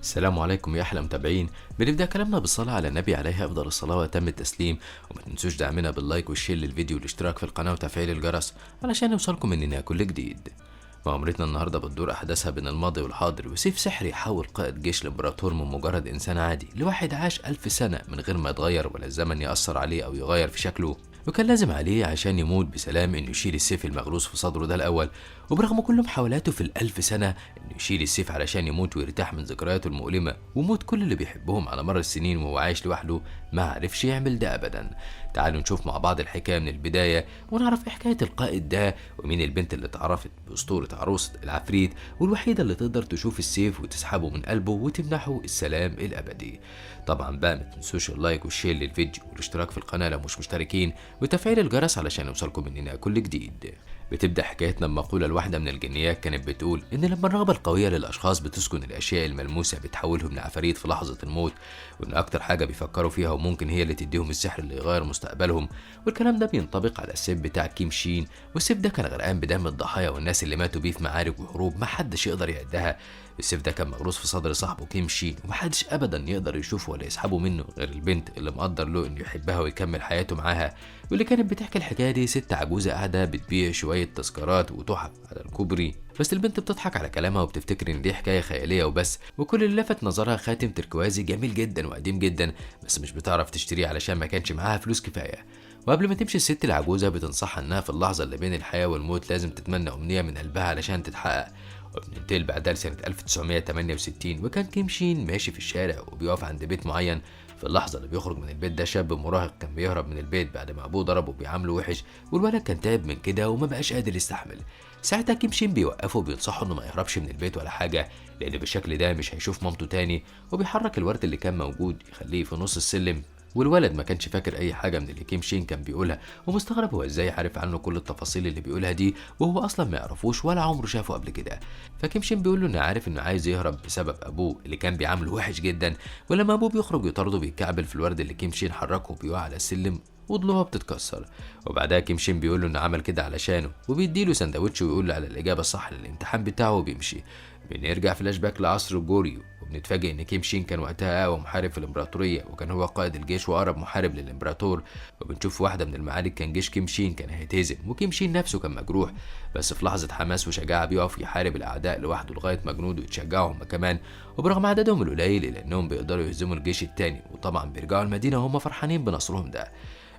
السلام عليكم يا أحلى متابعين. بنبدأ كلامنا بالصلاة على النبي عليه أفضل الصلاة وأتم التسليم. وما تنسوش دعمنا باللايك والشير للفيديو والاشتراك في القناة وتفعيل الجرس علشان يوصلكم مننا كل جديد. مغامرتنا النهاردة بتدور أحداثها بين الماضي والحاضر، وسيف سحري يحول قائد جيش الإمبراطور من مجرد إنسان عادي لواحد عاش 1000 سنة من غير ما يتغير ولا الزمن يأثر عليه أو يغير في شكله. وكان لازم عليه عشان يموت بسلام إنه يشيل السيف المغروس في صدره ده الأول. وبرغم كل محاولاته في ال1000 سنة إنه يشيل السيف علشان يموت ويرتاح من ذكرياته المؤلمة وموت كل اللي بيحبهم على مر السنين وهو عايش لوحده، ما عرفش يعمل ده أبدا. تعالوا نشوف مع بعض الحكاية من البداية ونعرف إيه حكاية القائد ده، ومين البنت اللي اتعرفت بأسطورة عروسة العفريت والوحيدة اللي تقدر تشوف السيف وتسحبه من قلبه وتمنحه السلام الأبدي. طبعا بقى ما تنسوش اللايك والشير للفيديو والاشتراك في القناة لو مش مشتركين وتفعيل الجرس علشان يوصلكم مننا كل جديد. بتبدأ حكايتنا بمقولة لواحدة من الجنيات كانت بتقول إن لما الرغبة القوية للأشخاص بتسكن الأشياء الملموسة بتحولهم لعفاريت في لحظة الموت، وإن أكتر حاجة بيفكروا فيها وممكن هي اللي تديهم السحر اللي يغير مستقبلهم. والكلام ده بينطبق على السيف بتاع كيم شين، والسيف ده كان غرقان بدم الضحايا والناس اللي ماتوا بيه في معارك وحروب محدش يقدر يعدها. السيف ده كان مغروس في صدر صاحبه كيم شين، ومحدش ابدا يقدر يشوفه ولا يسحبه منه غير البنت اللي مقدر له انه يحبها ويكمل حياته معاها. واللي كانت بتحكي الحكايه دي ست عجوزه قاعده بتبيع شويه تذكارات وتحف على الكوبري، بس البنت بتضحك على كلامها وبتفتكر ان دي حكايه خياليه وبس. وكل اللي لفت نظرها خاتم تركوازي جميل جدا وقديم جدا، بس مش بتعرف تشتريه علشان ما كانش معاها فلوس كفايه. وقبل ما تمشي الست العجوزه بتنصحها انها في اللحظه اللي بين الحياه والموت لازم تتمنى امنيه من قلبها علشان تتحقق. وبننتقل بعدها لسنة 1968، وكان كيم شين ماشي في الشارع وبيقف عند بيت معين. في اللحظة اللي بيخرج من البيت ده شاب مراهق كان بيهرب من البيت بعد ما أبوه ضربه وبيعامله وحش، والولد كان تعب من كده وما بقاش قادر يستحمل. ساعتها كيم شين بيوقفه وبينصحه إنه ما يهربش من البيت ولا حاجة، لأن بالشكل ده مش هيشوف مامته تاني. وبيحرك الورد اللي كان موجود يخليه في نص السلم. والولد ما كانش فاكر اي حاجه من اللي كيم شين كان بيقولها، ومستغرب هو ازاي عارف عنه كل التفاصيل اللي بيقولها دي وهو اصلا ما يعرفوش ولا عمره شافه قبل كده. فكيم شين بيقول له انه عارف انه عايز يهرب بسبب ابوه اللي كان بيعامله وحش جدا. ولما ابوه بيخرج يطارده بيتكعبل في الورد اللي كيم شين حركه وبيقع على السلم وضلوعه بتتكسر. وبعدها كيم شين بيقول له انه عمل كده علشانه وبيديله سندوتش ويقول له على الاجابه الصح للامتحان بتاعه وبيمشي. بنرجع فلاش باك لعصر جوريو، وبنتفاجئ ان كيم شين كان وقتها اقوى محارب في الامبراطوريه، وكان هو قائد الجيش واقرب محارب للامبراطور. وبنشوف واحده من المعارك كان جيش كيم شين كان هيتهزم وكيم شين نفسه كان مجروح، بس في لحظه حماس وشجاعه بيقف يحارب الاعداء لوحده لغايه ما جنوده يتشجعوا هم كمان. وبرغم عددهم القليل الا انهم بيقدروا يهزموا الجيش التاني، وطبعا بيرجعوا المدينه وهم فرحانين بنصرهم ده.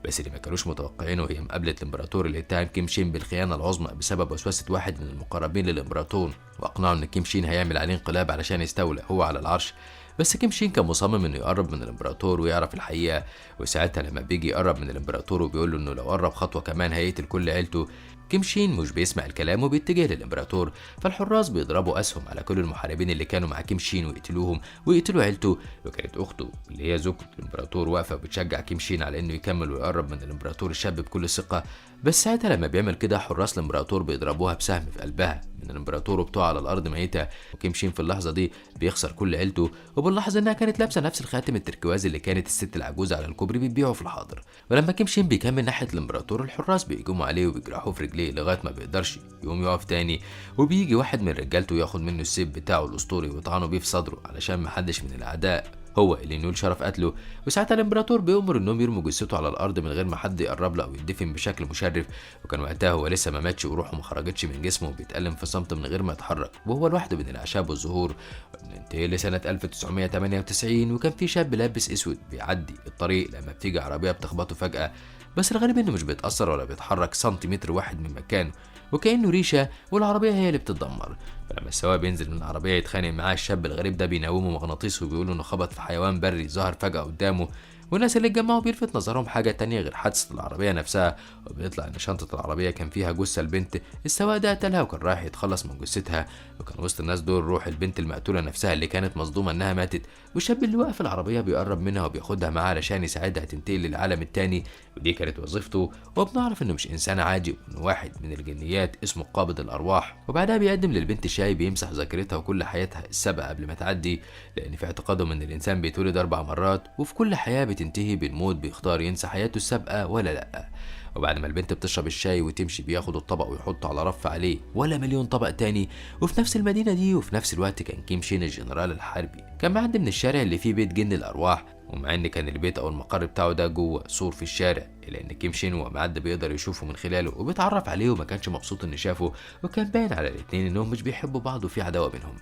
بس اللي ما كانوش متوقعينه هي مقابلة الامبراطور اللي اتهم كيم شين بالخيانة العظمى بسبب وسوسة واحد من المقربين للامبراطور، واقنعه ان كيم شين هيعمل عليه انقلاب علشان يستولى هو على العرش. بس كيم شين كان مصمم انه يقرب من الامبراطور ويعرف الحقيقة. وساعتها لما بيجي يقرب من الامبراطور وبيقول له انه لو قرب خطوة كمان هيقتل كل عيلته، كيم شين مش بيسمع الكلام وبيتجه للامبراطور. فالحراس بيضربوا اسهم على كل المحاربين اللي كانوا مع كيم شين ويقتلوهم ويقتلوا عيلته. وكانت اخته اللي هي زوجة الامبراطور واقفه وبتشجع كيم شين على انه يكمل ويقرب من الامبراطور الشاب بكل ثقه. بس ساعتها لما بيعمل كده حراس الامبراطور بيضربوها بسهم في قلبها من الامبراطور وبتقع على الارض ميته. وكيم شين في اللحظه دي بيخسر كل عيلته، وبنلاحظ انها كانت لابسه نفس الخاتم التركوازي اللي كانت الست العجوزه على الكوبري بتبيعه في الحاضر. ولما كيم شين بيكمل ناحيه الامبراطور الحراس بيهجموا عليه وبيجرحوه في رجليه لغايه ما بيقدرش يقوم يقف تاني. وبيجي واحد من رجالته ياخد منه السيف بتاعه الاسطوري ويطعنه بيه في صدره علشان محدش من الاعداء هو اللي ينول شرف قتله. وساعتها الامبراطور بيأمر انهم يرموا جثته على الارض من غير ما حد يقرب له او يدفن بشكل مشرف. وكان وقتها هو لسه ما ماتش وروحه ما خرجتش من جسمه وبيتألم في صمت من غير ما يتحرك وهو لوحده بين الاعشاب والزهور. بننتهي لسنه 1998، وكان في شاب لابس اسود بيعدي الطريق لما بتيجي عربيه بتخبطه فجأة، بس الغريب انه مش بيتأثر ولا بيتحرك سنتيمتر واحد من مكانه وكأنه ريشة، والعربية هي اللي بتتدمر. فلما السواق بينزل من العربية يتخانق معاه الشاب الغريب ده بيناومه مغناطيس وبيقول انه خبط في حيوان بري ظهر فجأة قدامه. والناس اللي اتجمعوا بيلفت نظرهم حاجة تانية غير حادثة العربية نفسها، وبيطلع ان شنطة العربية كان فيها جثة البنت السواق ده قتلها وكان رايح يتخلص من جثتها. وكان وسط الناس دول روح البنت المقتولة نفسها اللي كانت مصدومة انها ماتت. والشاب اللي واقف العربية بيقرب منها وبياخدها معاه علشان يساعدها تنتقل للعالم التاني، ودي كانت وظيفته. وبنعرف انه مش انسان عادي وانه واحد من الجنيات اسمه قابض الارواح. وبعدها بيقدم للبنت شاي بيمسح ذاكرتها وكل حياتها السابقة قبل ما تعدي، لان في اعتقادهم ان الانسان بيتولد 4 مرات وفي كل حياة بتنتهي بالموت بيختار ينسى حياته السابقة ولا لأ. وبعد ما البنت بتشرب الشاي وتمشي بياخد الطبق ويحطه على رف عليه ولا مليون طبق تاني. وفي نفس المدينة دي وفي نفس الوقت كان كيم شين الجنرال الحربي كان معدي من الشارع اللي فيه بيت جن الأرواح، ومع ان كان البيت او المقر بتاعه ده جوه سور في الشارع، الا ان كيم شين وهو معدي بيقدر يشوفه من خلاله وبيتعرف عليه وما كانش مبسوط ان شافه، وكان باين على الاتنين انهم مش بيحبوا بعض وفي عداوه بينهم.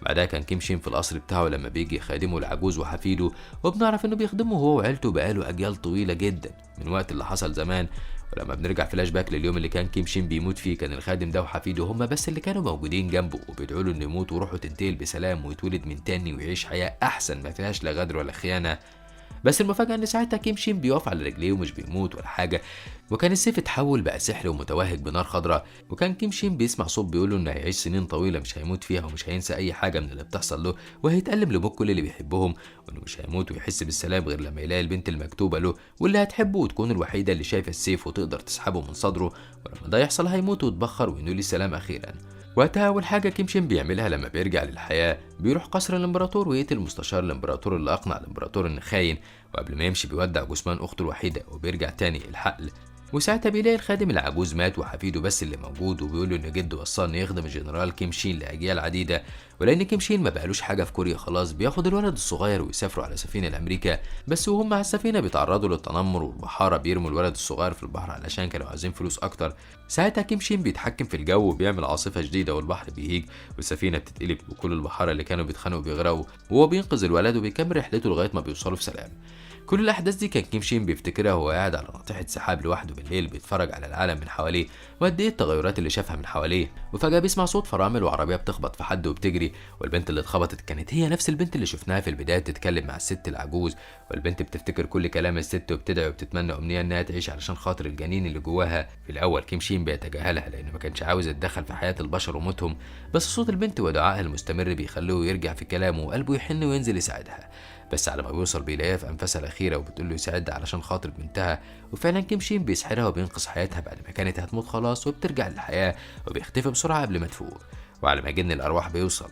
بعدها كان كيم شين في القصر بتاعه لما بيجي خادمه العجوز وحفيده، وبنعرف انه بيخدمه هو وعيلته بقاله اجيال طويله جدا من وقت اللي حصل زمان. ولما بنرجع فلاش باك لليوم اللي كان كيم شين بيموت فيه، كان الخادم ده وحفيده هما بس اللي كانوا موجودين جنبه وبيدعوا له انه يموت وروحه تنتقل بسلام ويتولد من تاني ويعيش حياه احسن ما فيهاش لا غدر ولا خيانه. بس المفاجأة إن ساعتها كيم شين بيقف على رجليه ومش بيموت ولا حاجة، وكان السيف اتحول بقى سحر ومتوهج بنار خضراء، وكان كيم شين بيسمع صوت بيقوله إنه هيعيش سنين طويلة مش هيموت فيها ومش هينسى أي حاجة من اللي بتحصل له، وهيتألم لموت كل اللي بيحبهم، وإنه مش هيموت ويحس بالسلام غير لما يلاقي البنت المكتوبة له واللي هتحبه وتكون الوحيدة اللي شايفة السيف وتقدر تسحبه من صدره، ولما ده يحصل هيموت ويتبخر وينول السلام أخيرا. وقتها أول حاجة كيم شين بيعملها لما بيرجع للحياة بيروح قصر الإمبراطور ويقتل مستشار الإمبراطور اللي أقنع الإمبراطور إنه خاين، وقبل ما يمشي بيودع جثمان أخته الوحيدة وبيرجع تاني الحقل. وساعتها بيلاقي الخادم العجوز مات وحفيده بس اللي موجود، وبيقول له ان جده وصاه انه يخدم الجنرال كيم شين لاجيال عديده، ولان كيم شين ما بقالوش حاجه في كوريا خلاص بياخد الولد الصغير ويسافروا على سفينه لامريكا. بس وهم على السفينه بيتعرضوا للتنمر والبحاره بيرموا الولد الصغير في البحر علشان كانوا عايزين فلوس اكتر. ساعتها كيم شين بيتحكم في الجو وبيعمل عاصفه شديده والبحر بيهيج والسفينه بتتقلب وكل البحاره اللي كانوا بيتخانقوا بيغرقوا، وهو بينقذ الولد وبيكمل رحلته لغايه ما بيوصلوا في سلام. كل الاحداث دي كان كيم شين بيفتكرها وهو قاعد على ناطحه سحاب لوحده بالليل بيتفرج على العالم من حواليه وقد ايه التغيرات اللي شافها من حواليه. وفجاه بيسمع صوت فرامل وعربيه بتخبط في حد وبتجري، والبنت اللي اتخبطت كانت هي نفس البنت اللي شفناها في البدايه بتتكلم مع الست العجوز، والبنت بتفتكر كل كلام الست وبتدعي وبتتمنى امنيه انها تعيش علشان خاطر الجنين اللي جواها. في الاول كيم شين بيتجاهلها لانه ما كانش عاوز يتدخل في حياه البشر وموتهم، بس صوت البنت ودعائها المستمر بيخلوه يرجع في كلامه وقلبه يحن وينزل يساعدها. بس على ما بيوصل بيلاقيها في انفاسها الاخيره وبتقول له يساعدها علشان خاطر بنتها، وفعلا كيم شين بيسحرها وبينقذ حياتها بعد ما كانت هتموت خلاص وبترجع للحياه وبيختفي بسرعه قبل ما تفوق. وعلى ما جن الارواح بيوصل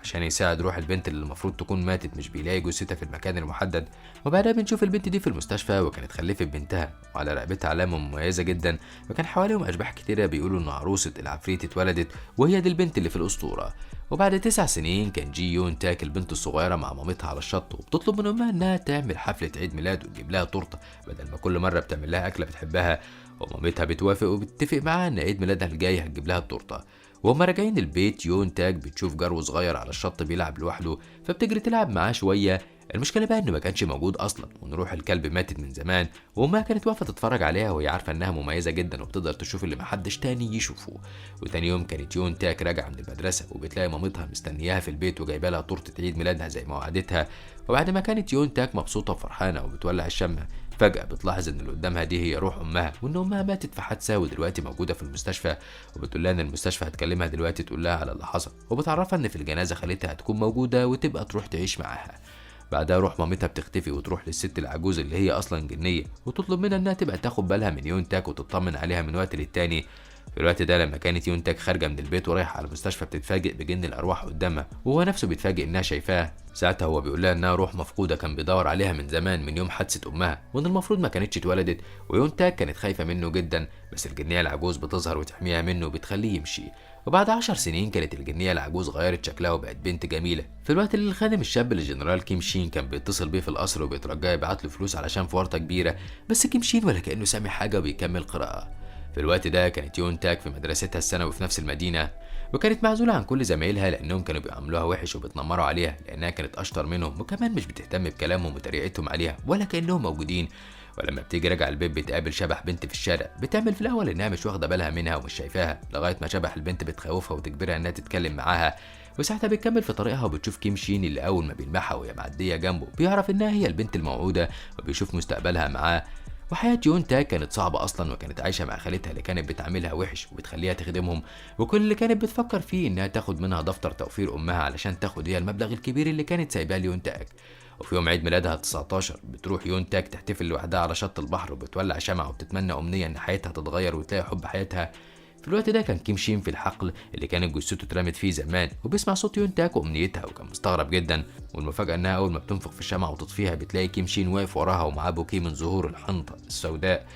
عشان يساعد روح البنت اللي المفروض تكون ماتت مش بيلاقي جثتها في المكان المحدد. وبعدها بنشوف البنت دي في المستشفى وكانت خلفت بنتها وعلى رقبتها علامه مميزه جدا، وكان حواليهم اشباح كتيره بيقولوا ان عروسه العفريت اتولدت وهي دي البنت اللي في الاسطوره. وبعد 9 سنين كان جي يون تاك البنت الصغيره مع مامتها على الشط وبتطلب من امها انها تعمل حفله عيد ميلاد وتجيب لها تورته بدل ما كل مره بتعمل لها اكله بتحبها، ومامتها بتوافق وبتتفق معاها ان عيد ميلادها الجاي هتجيب لها التورته. وهما راجعين البيت يون تاج بتشوف جرو صغير على الشط بيلعب لوحده فبتجري تلعب معاه شويه. المشكله بقى انه ما كانش موجود اصلا وان روح الكلب ماتت من زمان، وامها كانت واقفه تتفرج عليها وهي عارفه انها مميزه جدا وبتقدر تشوف اللي محدش تاني يشوفه. وتاني يوم كانت يون تاك راجعه من المدرسه وبتلاقي مامتها مستنياها في البيت وجايبه لها تورته عيد ميلادها زي ما وعدتها. وبعد ما كانت يون تاك مبسوطه وفرحانه وبتولع الشمع، فجأة بتلاحظ إن اللي قدامها دي هي روح أمها، وإن أمها ماتت في حادثة ودلوقتي موجودة في المستشفى، وبتقول لها إن المستشفى هتكلمها دلوقتي تقول لها على اللي حصل، وبتعرفها إن في الجنازة خالتها هتكون موجودة وتبقى تروح تعيش معاها. بعدها روح مامتها بتختفي وتروح للست العجوز اللي هي أصلا جنية وتطلب منها إنها تبقى تاخد بالها من يون تاك وتطمن عليها من وقت للتاني. في الوقت ده لما كانت يون تاك خارجه من البيت ورايحه على المستشفى بتتفاجئ بجن الارواح قدامها، وهو نفسه بيتفاجئ انها شايفاه. ساعتها هو بيقول لها انها روح مفقوده كان بيدور عليها من زمان من يوم حادثه امها، وان المفروض ما كانتش اتولدت، ويون تاك كانت خايفه منه جدا، بس الجنيه العجوز بتظهر وتحميها منه وبتخليه يمشي. وبعد 10 سنين كانت الجنيه العجوز غيرت شكلها وبقت بنت جميله. في الوقت اللي الخادم الشاب للجنرال كيم شين كان بيتصل بيه في القصر وبيترجاه يبعت له فلوس علشان في ورطه كبيره، بس كيم شين ولا كانه سامع حاجه وبيكمل قراءه. في الوقت ده كانت يون تاك في مدرستها الثانوي في نفس المدينة، وكانت معزولة عن كل زمايلها لأنهم كانوا بيعاملوها وحش وبيتنمروا عليها لأنها كانت أشطر منهم، وكمان مش بتهتم بكلامهم وطريقتهم عليها ولا كأنهم موجودين. ولما بتيجي راجعة البيت بتقابل شبح بنت في الشارع، بتعمل في الأول إنها مش واخدة بالها منها ومش شايفاها لغاية ما شبح البنت بتخوفها وتجبرها إنها تتكلم معاها. وساعتها بتكمل في طريقها وبتشوف كيم شين اللي أول ما بيلمحها وهي معدية جنبه بيعرف إنها هي البنت الموعودة وبيشوف مستقبلها معاه. وحياة يون تاك كانت صعبة أصلا، وكانت عايشة مع خالتها اللي كانت بتعاملها وحش وبتخليها تخدمهم، وكل اللي كانت بتفكر فيه إنها تاخد منها دفتر توفير أمها علشان تاخد هي المبلغ الكبير اللي كانت سايباه ليون تاك. وفي يوم عيد ميلادها 19 بتروح يون تاك تحتفل لوحدها على شط البحر وبتولع شمعة وبتتمنى أمنية إن حياتها تتغير وتلاقي حب حياتها. في الوقت ده كان كيم شين في الحقل اللي كانت جثته اترمت فيه زمان وبيسمع صوت يون تاك وأمنيتها، وكان مستغرب جدا والمفاجأة إنها أول ما بتنفخ في الشمعة وتطفيها بتلاقي كيم شين واقف وراها ومعاه بوكيه من زهور الحنطة السوداء.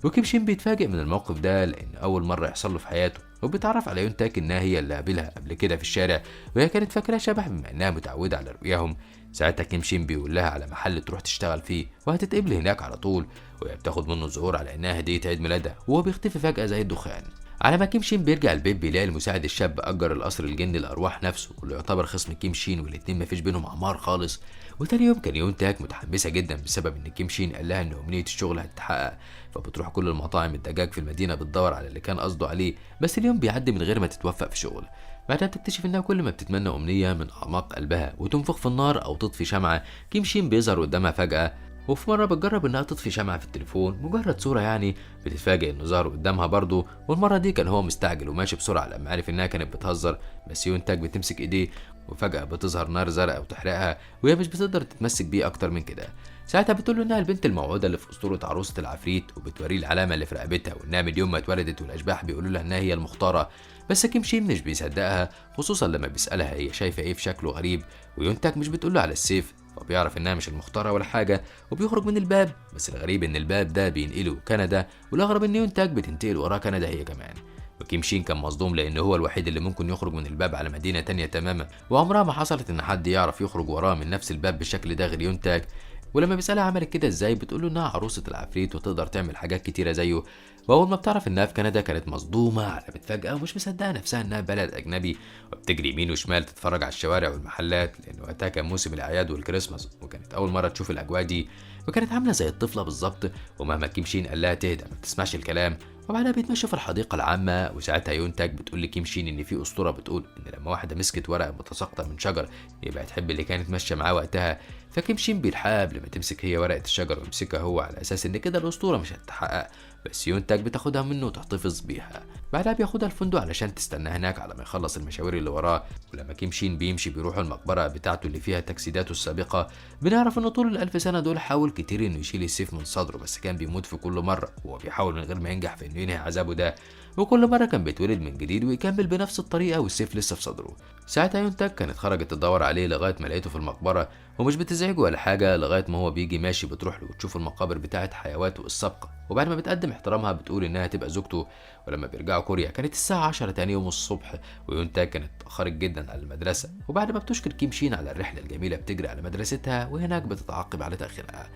وكيم شين بيتفاجئ من الموقف ده لأن أول مرة يحصل له في حياته، وبيتعرف على يون تاك إنها هي اللي قابلها قبل كده في الشارع وهي كانت فاكراه شبح بما إنها متعودة على رؤياهم. ساعتها كيم شين بيقول لها على محل تروح تشتغل فيه وهتتقبل هناك على طول، وهي بتاخد منه الزهور على إنها هدية عيد ميلادها، وهو بيختفي فجأة زي الدخان. على ما كيم شين بيرجع البيت بيلاقي المساعد الشاب أجر القصر الجندي الأرواح نفسه، واللي يعتبر خصم كيم شين، والاتنين مفيش بينهم عمار خالص. وتاني يوم كان يون تاك متحمسة جدا بسبب إن كيم شين قال لها إن أمنية الشغل هتتحقق، فبتروح كل المطاعم الدجاج في المدينة بتدور على اللي كان قصده عليه، بس اليوم بيعدي من غير ما تتوفق في شغل. بعدها بتكتشف إنها كل ما بتتمنى أمنية من أعماق قلبها وتنفخ في النار أو تطفي شمعة، كيم شين بيظهر قدامها فجأة. وفي مرة بتجرب إنها تطفي شمعة في التليفون، مجرد صورة يعني، بتتفاجئ إنه ظهر قدامها برضه، والمرة دي كان هو مستعجل وماشي بسرعة لما عرف إنها كانت بتهزر. بس يون تاك بتمسك إيديه وفجأة بتظهر نار زرقاء وتحرقها، وهي مش بتقدر تتمسك بيه أكتر من كده. ساعتها بتقول له إنها البنت الموعودة اللي في أسطورة عروسة العفريت، وبتوريه العلامة اللي في رقبتها وإنها من يوم ما اتولدت والأشباح بيقولوا لها إنها هي المختارة. بس كيم شين مش بيصدقها، خصوصا لما بيسألها هي شايفة إيه في شكله غريب، ويون تاك مش بتقول له على السيف، فبيعرف انها مش المختارة ولا حاجة وبيخرج من الباب. بس الغريب ان الباب ده بينقله كندا، والاغرب ان يون تاك بتنتقل وراه كندا هي كمان. وكيم شين كان مصدوم لان هو الوحيد اللي ممكن يخرج من الباب على مدينة تانية تماما، وعمرها ما حصلت ان حد يعرف يخرج وراه من نفس الباب بالشكل ده غير يون تاك. ولما بيسألها عملت كده ازاي، بتقول له انها عروسة العفريت وتقدر تعمل حاجات كتيرة زيه. واول ما بتعرف انها في كندا كانت مصدومة على متفاجئة ومش مصدقة نفسها انها بلد اجنبي، وبتجري يمين وشمال تتفرج على الشوارع والمحلات لان وقتها كان موسم الاعياد والكريسماس، وكانت اول مرة تشوف الاجواء دي، وكانت عاملة زي الطفلة بالظبط. ومهما كيم شين قال لها تهدى ما بتسمعش الكلام. وبعدها بيتمشوا في الحديقة العامة، وساعتها يون تاك بتقول لكيم شين ان في اسطورة بتقول ان لما واحدة مسكت ورقة متساقطة من شجر يبقى تحب اللي كانت ماشية معاه وقتها. فكيم شين بيلحقها قبل ما تمسك هي ورقة الشجر ويمسكها هو على اساس ان كده الاسطورة مش هتتحقق، بس يون تاك بتاخدها منه وتحتفظ بيها. بعدها بياخدها الفندق علشان تستنى هناك على ما يخلص المشاوير اللي وراه. ولما كيم شين بيمشي بيروحوا المقبرة بتاعته اللي فيها تجسيداته السابقة، بنعرف ان طول الألف سنة دول حاول كتير انه يشيل السيف من صدره، بس كان بيموت في كل مرة وهو بيحاول من غير ما ينجح في انه ينهي عذابه ده، وكل مرة كان بيتولد من جديد ويكمل بنفس الطريقة والسيف لسه في صدره. ساعتها يون تاك كانت خرجت تدور عليه لغاية ما لقيته في المقبرة، ومش بتزعجه ولا حاجة لغاية ما هو بيجي ماشي بتروح له وتشوف المقابر بتاعت حيواته السابقة، وبعد ما بتقدم احترامها بتقول انها تبقى زوجته. ولما بيرجعوا كوريا كانت الساعة 10 تاني يوم الصبح، ويون تاك كانت اتأخرت جدا على المدرسة، وبعد ما بتشكر كيم شين على الرحلة الجميلة بتجري على مدرستها وهناك بتتعاقب على تأخيرها.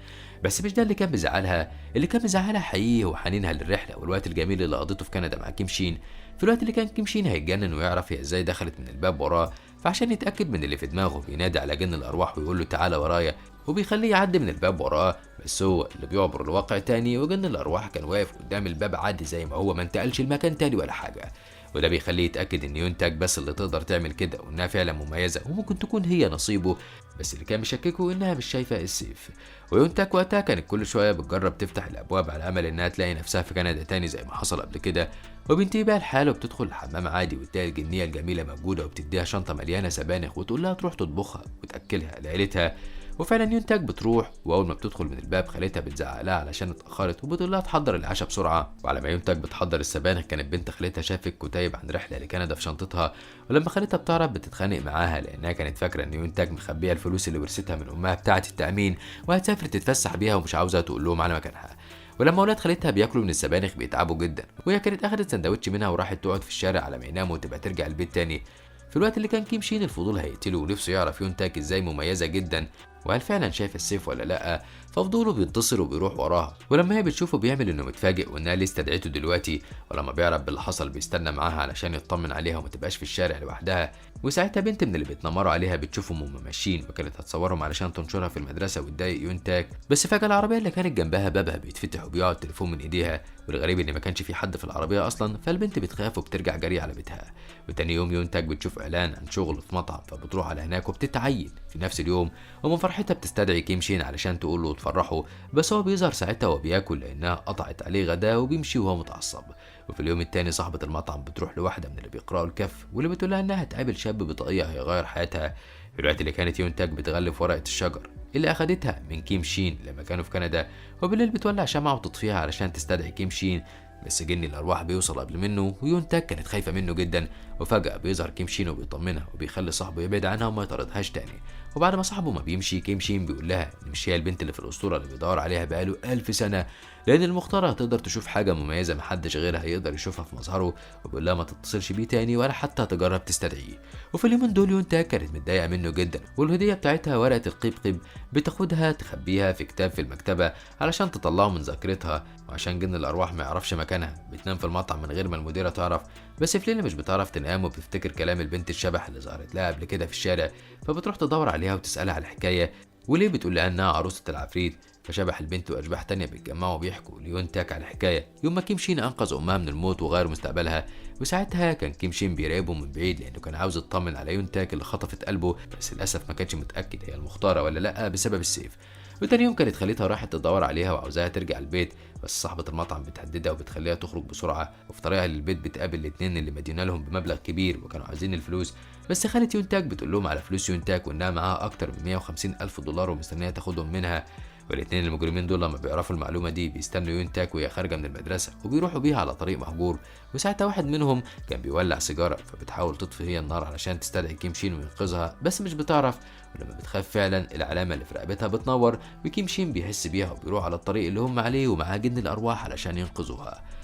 بس مش ده اللي كان مزعلها، اللي كان مزعلها حقيقي هو حنينها للرحلة والوقت الجميل اللي قضيته في كندا مع كيم شين، في الوقت اللي كان كيم شين هيتجنن ويعرف هي ازاي دخلت من الباب وراه. فعشان يتأكد من اللي في دماغه بينادي على جن الأرواح ويقول له تعالى ورايا، وبيخليه يعدي من الباب وراه. بس هو اللي بيعبر الواقع تاني، وجن الأرواح كان واقف قدام الباب عادي زي ما هو، ما انتقلش المكان تاني ولا حاجة. وده بيخليه يتأكد ان يون تاك بس اللي تقدر تعمل كده، وانها فعلا مميزة وممكن تكون هي نصيبه. بس اللي كان مشككه انها مش شايفة السيف. ويون تاك وقتها كانت كل شوية بتجرب تفتح الابواب على امل انها تلاقي نفسها في كندا تاني زي ما حصل قبل كده، وبينتهي بقى الحال وبتدخل الحمام عادي وتلاقي الجنية الجميلة موجودة وبتديها شنطة مليانة سبانخ وتقول لها تروح تطبخها وتأكلها لعيلتها. وفعلا يون تاك بتروح، واول ما بتدخل من الباب خالتها بتزعق لها علشان اتاخرت وبتقول لها تحضر العشاء بسرعه. وعلى ما يون تاك بتحضر السبانخ كانت بنت خالتها شافت كتيب عن رحله لكندا في شنطتها، ولما خالتها بتعرف بتتخانق معاها لانها كانت فاكره ان يون تاك مخبيه الفلوس اللي ورثتها من امها بتاعه التامين وهتسافر تتفسح بيها ومش عاوزه تقول لهم على مكانها. ولما اولاد خالتها بياكلوا من السبانخ بيتعبوا جدا، وهي كانت اخدت سندوتش منها وراحت تقعد في الشارع على ما يناموا وتبقى ترجع البيت تاني. في الوقت اللي كان كيم شين الفضول هيقتله ونفسه يعرف يون تاك ازاي مميزه جدا وهل فعلا شايف السيف ولا لا، ففضوله بيتصل وبيروح وراها. ولما هي بتشوفه بيعمل انه متفاجئ وانها ليه استدعته دلوقتي، ولما بيعرف باللي حصل بيستنى معاها علشان يطمن عليها وما تبقاش في الشارع لوحدها. وساعتها بنت من اللي بيتنمروا عليها بتشوفهم وهم ماشيين، وكانت هتصورهم علشان تنشرها في المدرسه وتضايق يون تاك. بس فجاه العربيه اللي كانت جنبها بابها بيتفتح وبيقع التليفون من ايديها، والغريب ان ما كانش في حد في العربيه اصلا، فالبنت بتخاف وبترجع جري على بيتها. وتاني يوم يون تاك بتشوف اعلان عن شغل في مطعم، فبتروح على هناك وبتتعين في نفس اليوم، ومن فرحتها بتستدعي كيم شين علشان تقول له تفرحه. بس هو بيظهر ساعتها وهو بياكل لانها قطعت عليه غداه وبيمشي وهو متعصب. وفي اليوم التاني صاحبة المطعم بتروح لواحدة من اللي بيقرأوا الكف واللي بتقول لها انها هتقابل شاب بطاقية هيغير حياتها، في الوقت اللي كانت يون تاك بتغلف ورقة الشجر اللي اخدتها من كيم شين لما كانوا في كندا. وبالليل بتولع شمعة وتطفيها علشان تستدعي كيم شين، بس جني الارواح بيوصل قبل منه، ويون تاك كانت خايفة منه جدا وفجأة بيظهر كيم شين وبيطمنها وبيخلي صاحبه يبعد عنها وما يطاردهاش تاني. وبعد ما صاحبه ما بيمشي، كيم شين بيقول لها ان مش هي البنت اللي في الاسطوره اللي بيدور عليها بقاله 1000 سنه، لان المختاره هتقدر تشوف حاجه مميزه محدش غيرها يقدر يشوفها في مظهره. وبيقول لها ما تتصلش بيه تاني ولا حتى تجرب تستدعيه. وفي اليومين دول يون تاك كانت متضايقه منه جدا، والهديه بتاعتها ورقه القيبقيب بتاخدها تخبيها في كتاب في المكتبه علشان تطلعه من ذاكرتها، وعشان جن الارواح ما يعرفش مكانها. بتنام في المطعم من غير ما المديره تعرف، بس في ليلة مش بتعرف تنام وبتفتكر كلام البنت الشبح اللي ظهرت لها قبل كده في الشارع، فبتروح تدور عليها وتسألها على الحكاية وليه بتقول لها انها عروسة العفريت. فشبح البنت واشباح تانية بيتجمعوا وبيحكوا ليون تاك على الحكاية يوم ما كيم شين انقذ امها من الموت وغير مستقبلها. وساعتها كان كيم شين بيراقبه من بعيد لانه كان عاوز يطمن على يون تاك اللي خطفت قلبه، بس للاسف ما كانش متاكد هي المختاره ولا لا بسبب السيف. وتاني يوم كانت خالتها راحت تدور عليها وعاوزاها ترجع البيت، بس صاحبة المطعم بتهددها وبتخليها تخرج بسرعة. وفي طريقها للبيت بتقابل الاتنين اللي مدينا لهم بمبلغ كبير وكانوا عايزين الفلوس، بس خالة يون تاك بتقول لهم على فلوس يون تاك وانها معاها اكتر من 150 الف دولار ومستنية تاخدهم منها. والاتنين المجرمين دول لما بيعرفوا المعلومة دي بيستنوا يون تاك وهي خارجة من المدرسة وبيروحوا بيها على طريق مهجور. وساعتها واحد منهم كان بيولع سيجارة، فبتحاول تطفي هي النار علشان تستدعي كيم شين وينقذها، بس مش بتعرف. ولما بتخاف فعلا العلامة اللي في رقبتها بتنور، وكيم شين بيحس بيها وبيروح على الطريق اللي هم عليه ومعاه جن الأرواح علشان ينقذوها.